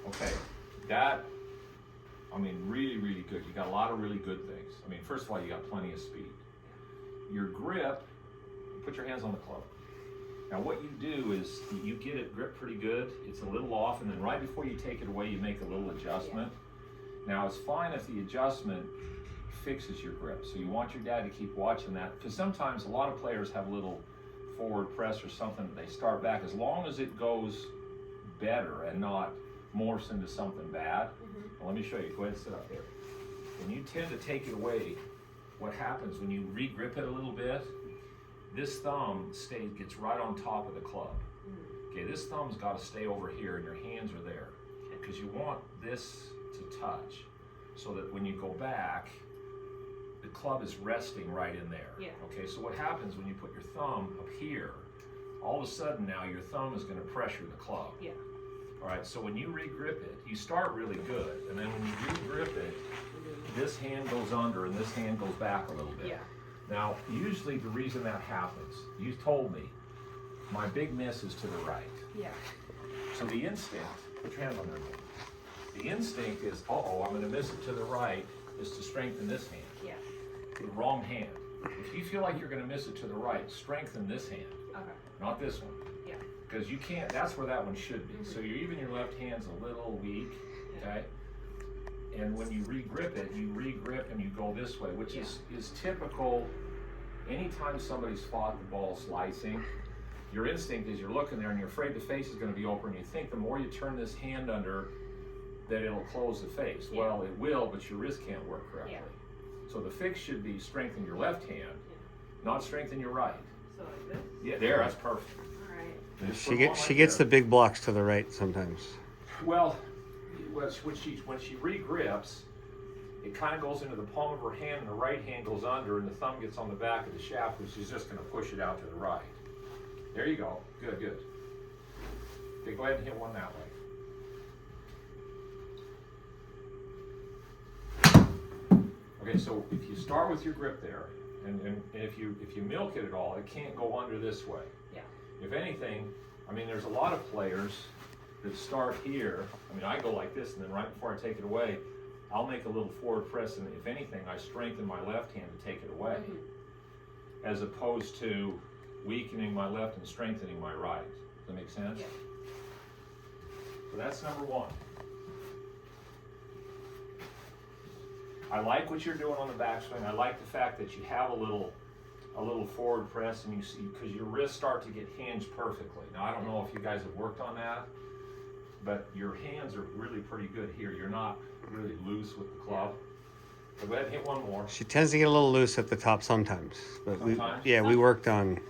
Okay, that, I mean, really, really good. You got a lot of really good things. I mean, first of all, you got plenty of speed. Your grip, put your hands on the club. Now what you do is you get it grip pretty good. It's a little off, and then right before you take it away, you make a little adjustment. Now it's fine if the adjustment fixes your grip. So you want your dad to keep watching that, because sometimes a lot of players have a little forward press or something that they start back. As long as it goes better and not morphs into something bad. Well, let me show you. Go ahead and sit up there. When you tend to take it away, what happens when you re-grip it a little bit, this thumb gets right on top of the club. Okay, this thumb's got to stay over here and your hands are there, because you want this to touch so that when you go back, the club is resting right in there. Okay, so what happens when you put your thumb up here, all of a sudden now your thumb is going to pressure the club. All right, so when you re-grip it, you start really good, and then when you re-grip it, this hand goes under and this hand goes back a little bit. Now, usually the reason that happens, you told me, my big miss is to the right. So the instinct, put your hand on there. The instinct is, uh-oh, I'm gonna miss it to the right, is to strengthen this hand. The wrong hand. If you feel like you're gonna miss it to the right, strengthen this hand, not this one. Because you can't, that's where that one should be. So even your left hand's a little weak, okay? And when you re-grip it, you re-grip and you go this way, which is typical. Anytime somebody's fought the ball slicing, your instinct is you're looking there and you're afraid the face is going to be open. You think the more you turn this hand under, that it'll close the face. Well, it will, but your wrist can't work correctly. So the fix should be strengthen your left hand, not strengthen your right. So like this? Yeah, there, that's perfect. She gets the big blocks to the right sometimes. Well, when she re-grips, it kind of goes into the palm of her hand, and the right hand goes under, and the thumb gets on the back of the shaft, which is just going to push it out to the right. There you go. Good, good. Okay, go ahead and hit one that way. Okay, so if you start with your grip there, and if you milk it at all, it can't go under this way. If anything, I mean, there's a lot of players that start here. I mean, I go like this, and then right before I take it away, I'll make a little forward press, and if anything, I strengthen my left hand to take it away, as opposed to weakening my left and strengthening my right. Does that make sense? So that's number one. I like what you're doing on the backswing. I like the fact that you have a little forward press, and you see, because your wrists start to get hinged perfectly. Now, I don't know if you guys have worked on that, but your hands are really pretty good here. You're not really loose with the club. So go ahead and hit one more. She tends to get a little loose at the top sometimes, but we worked on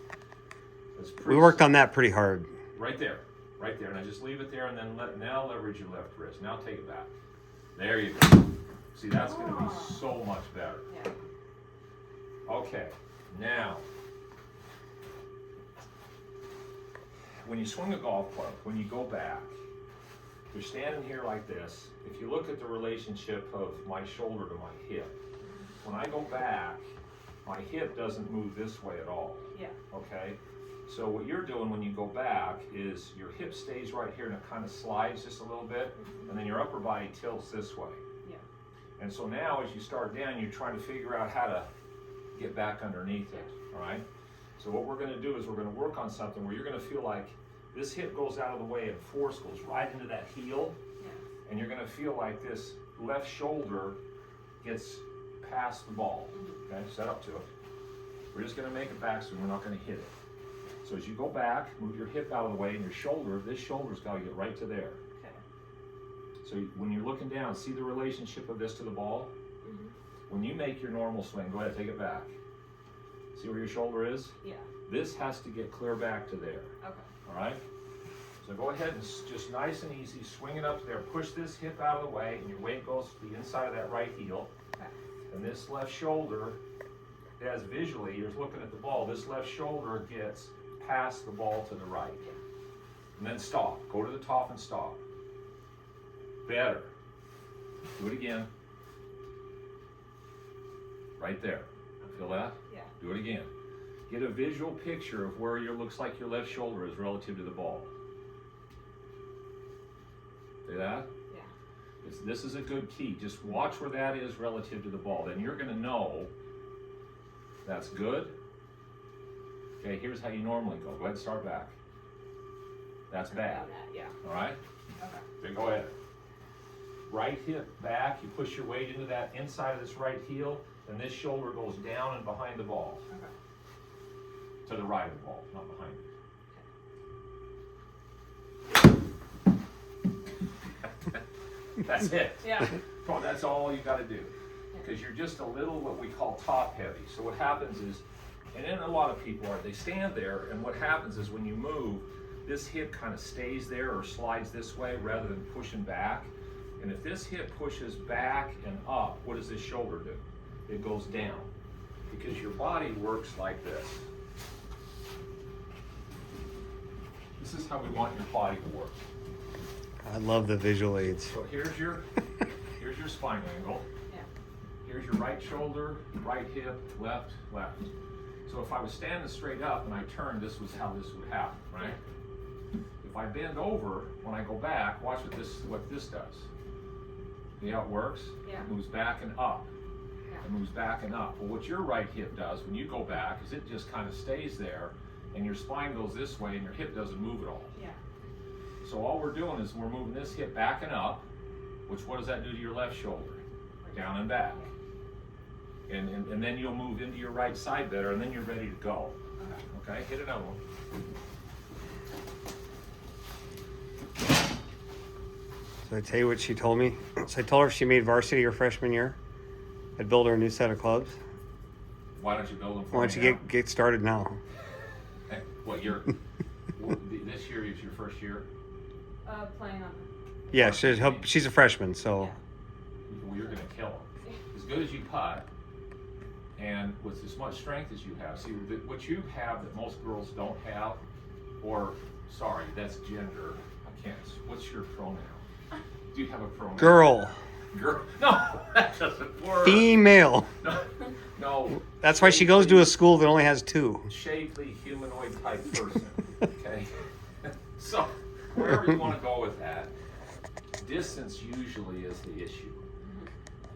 that pretty hard. Right there. Now just leave it there, and then now leverage your left wrist. Now take it back. There you go. See, that's going to be so much better. Okay. Now, when you swing a golf club, when you go back, you're standing here like this. If you look at the relationship of my shoulder to my hip, when I go back, my hip doesn't move this way at all. Okay? So what you're doing when you go back is your hip stays right here and it kind of slides just a little bit, and then your upper body tilts this way. And so now as you start down, you're trying to figure out how to get back underneath it, all right? So what we're going to do is we're going to work on something where you're going to feel like this hip goes out of the way and force goes right into that heel, and you're going to feel like this left shoulder gets past the ball, okay? Set up to it. We're just going to make a backswing. We're not going to hit it. So as you go back, move your hip out of the way, and your shoulder, this shoulder's got to get right to there. So when you're looking down, see the relationship of this to the ball? When you make your normal swing, go ahead, take it back. See where your shoulder is? This has to get clear back to there. All right? So go ahead and just nice and easy, swing it up to there. Push this hip out of the way, and your weight goes to the inside of that right heel. And this left shoulder, as visually, you're looking at the ball, this left shoulder gets past the ball to the right. And then stop. Go to the top and stop. Better. Do it again. Right there. Feel that? Do it again. Get a visual picture of where looks like your left shoulder is relative to the ball. See that? This is a good key. Just watch where that is relative to the ball. Then you're going to know that's good. Okay, here's how you normally go. Go ahead and start back. That's bad. Yeah. All right? Okay. Then go ahead. Right hip back. You push your weight into that inside of this right heel, and this shoulder goes down and behind the ball. Okay. To the right of the ball, not behind it. That's it. Yeah. Well, that's all you got to do. Because you're just a little what we call top heavy. So what happens is, and then a lot of people are, they stand there, and what happens is when you move, this hip kind of stays there or slides this way rather than pushing back. And if this hip pushes back and up, what does this shoulder do? It goes down. Because your body works like this. This is how we want your body to work. I love the visual aids. So here's your spine angle. Yeah. Here's your right shoulder, right hip, left, left. So if I was standing straight up and I turned, this was how this would happen, right? If I bend over, when I go back, watch what this does. See how it works? Yeah. It moves back and up. Yeah. It moves back and up. Well, what your right hip does when you go back is it just kind of stays there, and your spine goes this way and your hip doesn't move at all. Yeah. So all we're doing is we're moving this hip back and up, which what does that do to your left shoulder? Down and back. And then you'll move into your right side better, and then you're ready to go. Okay, hit another one. So I tell you what she told me. So I told her if she made varsity her freshman year, I'd build her a new set of clubs. Why don't you build them for Why don't me you now? get started now? What year? This year is your first year? Playing on. Yeah, she's a freshman, so. Yeah. Well, you're going to kill them. As good as you putt, and with as much strength as you have. See, what you have that most girls don't have, or, sorry, that's gender. I can't. What's your pronoun? Do you have a pronoun? Girl. Girl. No, that doesn't work. Female. No. That's why she goes to a school that only has two. Shapely, humanoid type person. Okay? So, wherever you want to go with that, distance usually is the issue.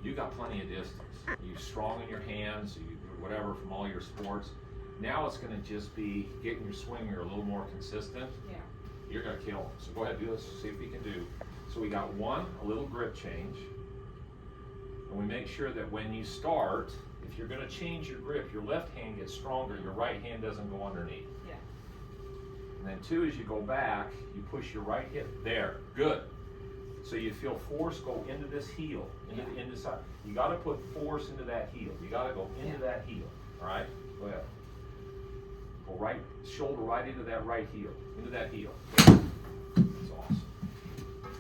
You got plenty of distance. You're strong in your hands, whatever, from all your sports. Now it's going to just be getting your swinger a little more consistent. Yeah. You're going to kill them. So go ahead, do this, see if you can do. So we got one, a little grip change. And we make sure that when you start, if you're going to change your grip, your left hand gets stronger, your right hand doesn't go underneath. Yeah. And then two, as you go back, you push your right hip. There, good. So you feel force go into this heel, into the inside. You got to put force into that heel. You got to go into that heel. All right, go ahead. Go right shoulder right into that right heel, into that heel. That's awesome.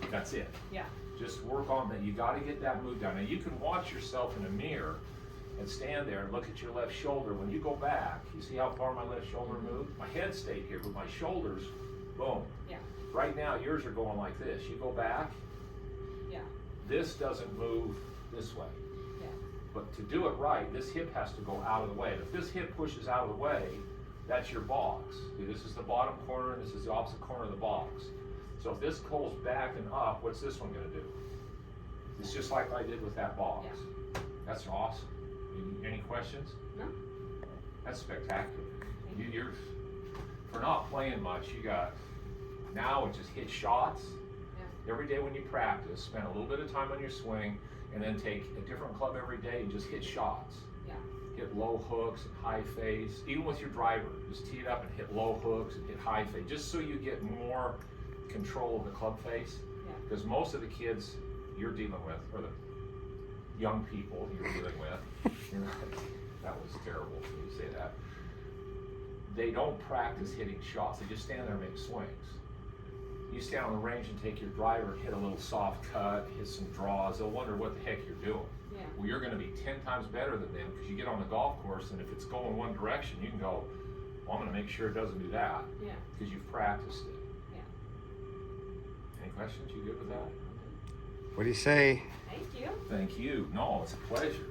That's it. Yeah. Just work on that. You got to get that move down. Now you can watch yourself in a mirror and stand there and look at your left shoulder. When you go back, you see how far my left shoulder moved? My head stayed here, but my shoulders, boom. Yeah. Right now, yours are going like this. You go back, Yeah. this doesn't move this way. Yeah. But to do it right, this hip has to go out of the way. And if this hip pushes out of the way, that's your box. See, this is the bottom corner, and this is the opposite corner of the box. So if this pulls back and up, what's this one going to do? It's just like I did with that box. Yeah. That's awesome. Any questions? No. That's spectacular. You're for not playing much. You got now it just hit shots. Yeah. Every day when you practice, spend a little bit of time on your swing, and then take a different club every day and just hit shots. Yeah. Hit low hooks and high fades. Even with your driver, just tee it up and hit low hooks and hit high fade, just so you get more control of the club face. Yeah. Because most of the kids you're dealing with, or the young people you're dealing with, that was terrible when you say that. They don't practice hitting shots. They just stand there and make swings. You stand on the range and take your driver and hit a little soft cut, hit some draws. They'll wonder what the heck you're doing. Yeah. Well, you're going to be 10 times better than them because you get on the golf course, and if it's going one direction, you can go, well, I'm going to make sure it doesn't do that. Yeah. Because you've practiced it. Yeah. Any questions? You good with that? What do you say? Thank you. Thank you. No, it's a pleasure.